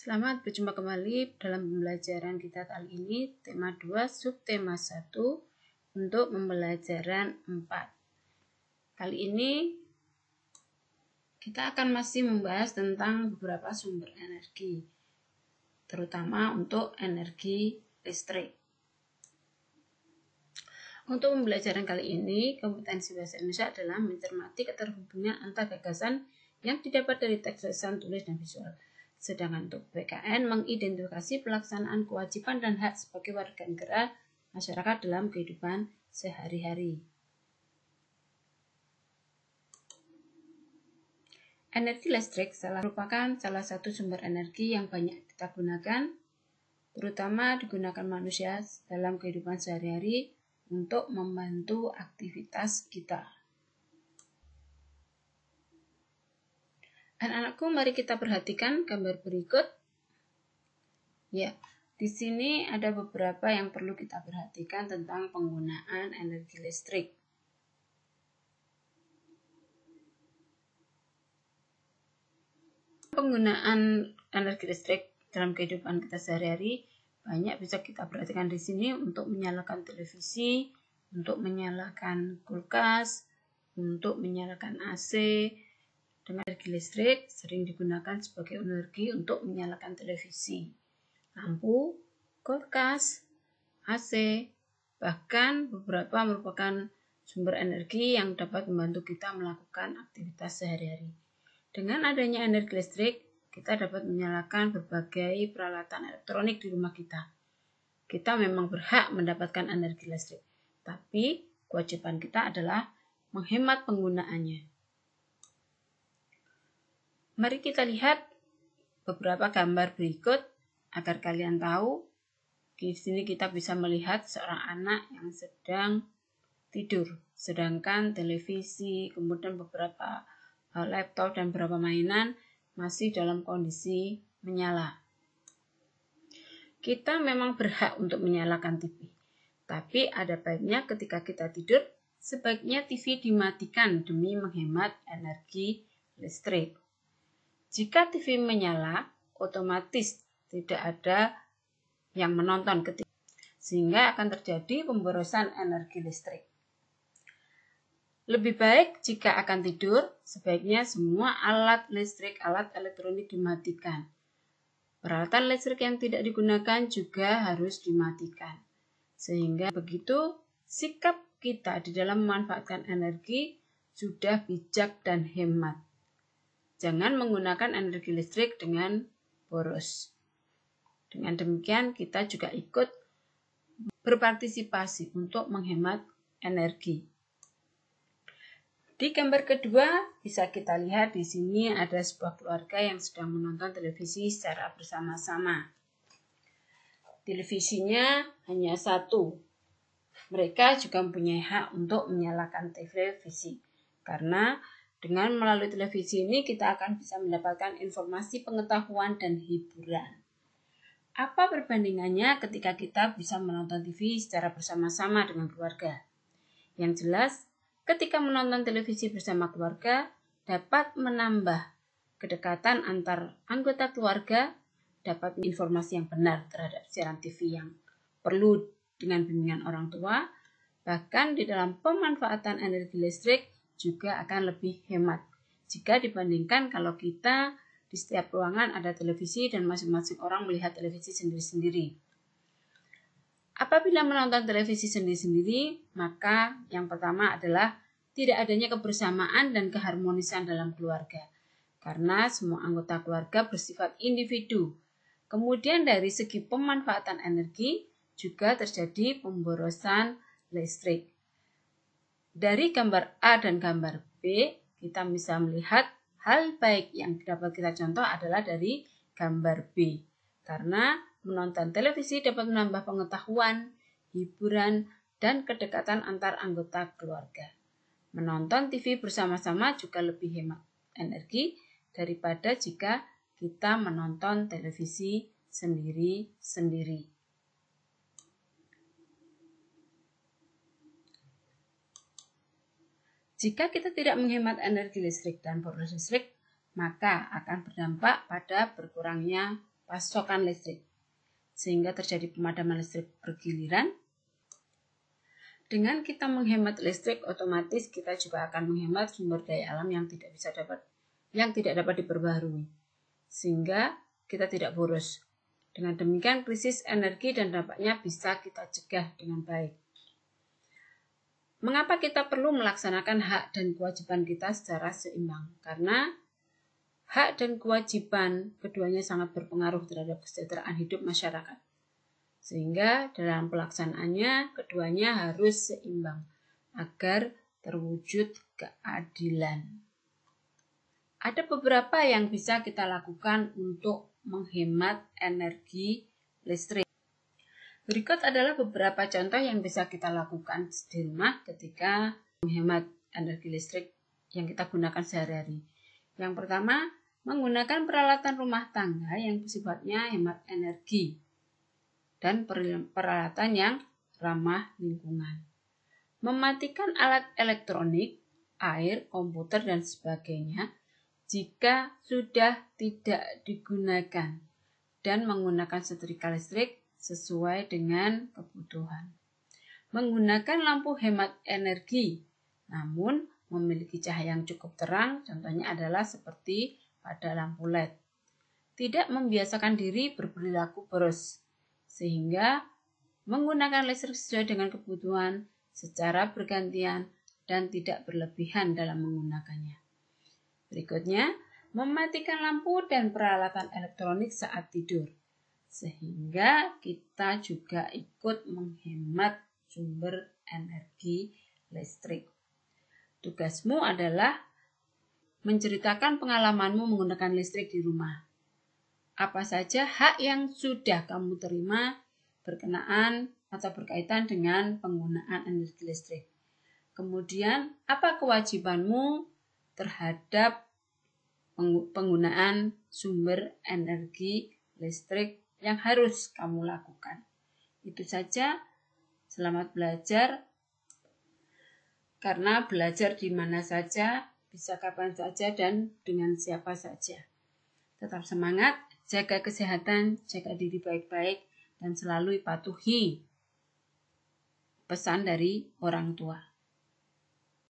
Selamat berjumpa kembali dalam pembelajaran kita kali ini, tema 2, subtema 1 untuk pembelajaran 4. Kali ini kita akan masih membahas tentang beberapa sumber energi, terutama untuk energi listrik. Untuk pembelajaran kali ini, kompetensi bahasa Indonesia adalah mencermati keterhubungan antar gagasan yang didapat dari teks tulisan, tulis, dan visual. Sedangkan untuk PKN mengidentifikasi pelaksanaan kewajiban dan hak sebagai warga negara masyarakat dalam kehidupan sehari-hari. Energi listrik merupakan salah satu sumber energi yang banyak kita gunakan, terutama digunakan manusia dalam kehidupan sehari-hari untuk membantu aktivitas kita. Anak-anakku, mari kita perhatikan gambar berikut. Ya, di sini ada beberapa yang perlu kita perhatikan tentang penggunaan energi listrik. Penggunaan energi listrik dalam kehidupan kita sehari-hari banyak bisa kita perhatikan di sini untuk menyalakan televisi, untuk menyalakan kulkas, untuk menyalakan AC. Dengan energi listrik sering digunakan sebagai energi untuk menyalakan televisi, lampu, kulkas, AC, bahkan beberapa merupakan sumber energi yang dapat membantu kita melakukan aktivitas sehari-hari. Dengan adanya energi listrik, kita dapat menyalakan berbagai peralatan elektronik di rumah kita. Kita memang berhak mendapatkan energi listrik, tapi kewajiban kita adalah menghemat penggunaannya. Mari kita lihat beberapa gambar berikut agar kalian tahu. Di sini kita bisa melihat seorang anak yang sedang tidur, sedangkan televisi, kemudian beberapa laptop dan beberapa mainan masih dalam kondisi menyala. Kita memang berhak untuk menyalakan TV, tapi ada baiknya ketika kita tidur, sebaiknya TV dimatikan demi menghemat energi listrik. Jika TV menyala, otomatis tidak ada yang menonton ketika, sehingga akan terjadi pemborosan energi listrik. Lebih baik jika akan tidur, sebaiknya semua alat listrik, alat elektronik dimatikan. Peralatan listrik yang tidak digunakan juga harus dimatikan. Sehingga begitu sikap kita di dalam memanfaatkan energi sudah bijak dan hemat. Jangan menggunakan energi listrik dengan boros. Dengan demikian kita juga ikut berpartisipasi untuk menghemat energi. Di gambar kedua bisa kita lihat di sini ada sebuah keluarga yang sedang menonton televisi secara bersama-sama. Televisinya hanya satu. Mereka juga mempunyai hak untuk menyalakan televisi, karena dengan melalui televisi ini kita akan bisa mendapatkan informasi, pengetahuan, dan hiburan. Apa perbandingannya ketika kita bisa menonton TV secara bersama-sama dengan keluarga? Yang jelas, ketika menonton televisi bersama keluarga dapat menambah kedekatan antar anggota keluarga, dapat informasi yang benar terhadap siaran TV yang perlu dengan bimbingan orang tua, bahkan di dalam pemanfaatan energi listrik juga akan lebih hemat jika dibandingkan kalau kita di setiap ruangan ada televisi dan masing-masing orang melihat televisi sendiri-sendiri. Apabila menonton televisi sendiri-sendiri, maka yang pertama adalah tidak adanya kebersamaan dan keharmonisan dalam keluarga, karena semua anggota keluarga bersifat individu. Kemudian dari segi pemanfaatan energi juga terjadi pemborosan listrik. Dari gambar A dan gambar B, kita bisa melihat hal baik yang dapat kita contoh adalah dari gambar B. Karena menonton televisi dapat menambah pengetahuan, hiburan, dan kedekatan antar anggota keluarga. Menonton TV bersama-sama juga lebih hemat energi daripada jika kita menonton televisi sendiri-sendiri. Jika kita tidak menghemat energi listrik dan boros listrik, maka akan berdampak pada berkurangnya pasokan listrik, sehingga terjadi pemadaman listrik bergiliran. Dengan kita menghemat listrik, otomatis kita juga akan menghemat sumber daya alam yang tidak dapat diperbaharui, sehingga kita tidak boros. Dengan demikian, krisis energi dan dampaknya bisa kita cegah dengan baik. Mengapa kita perlu melaksanakan hak dan kewajiban kita secara seimbang? Karena hak dan kewajiban keduanya sangat berpengaruh terhadap kesejahteraan hidup masyarakat. Sehingga dalam pelaksanaannya keduanya harus seimbang agar terwujud keadilan. Ada beberapa yang bisa kita lakukan untuk menghemat energi listrik. Berikut adalah beberapa contoh yang bisa kita lakukan di rumah ketika menghemat energi listrik yang kita gunakan sehari-hari. Yang pertama, menggunakan peralatan rumah tangga yang sifatnya hemat energi dan peralatan yang ramah lingkungan. Mematikan alat elektronik, air, komputer, dan sebagainya jika sudah tidak digunakan, dan menggunakan setrika listrik sesuai dengan kebutuhan. Menggunakan lampu hemat energi, namun memiliki cahaya yang cukup terang, contohnya adalah seperti pada lampu LED. Tidak membiasakan diri berperilaku boros, sehingga menggunakan listrik sesuai dengan kebutuhan secara bergantian dan tidak berlebihan dalam menggunakannya. Berikutnya, mematikan lampu dan peralatan elektronik saat tidur, sehingga kita juga ikut menghemat sumber energi listrik. Tugasmu adalah menceritakan pengalamanmu menggunakan listrik di rumah. Apa saja hak yang sudah kamu terima berkenaan atau berkaitan dengan penggunaan energi listrik. Kemudian, apa kewajibanmu terhadap penggunaan sumber energi listrik yang harus kamu lakukan. Itu saja. Selamat belajar. Karena belajar di mana saja, bisa kapan saja, dan dengan siapa saja. Tetap semangat, jaga kesehatan, jaga diri baik-baik, dan selalu patuhi pesan dari orang tua.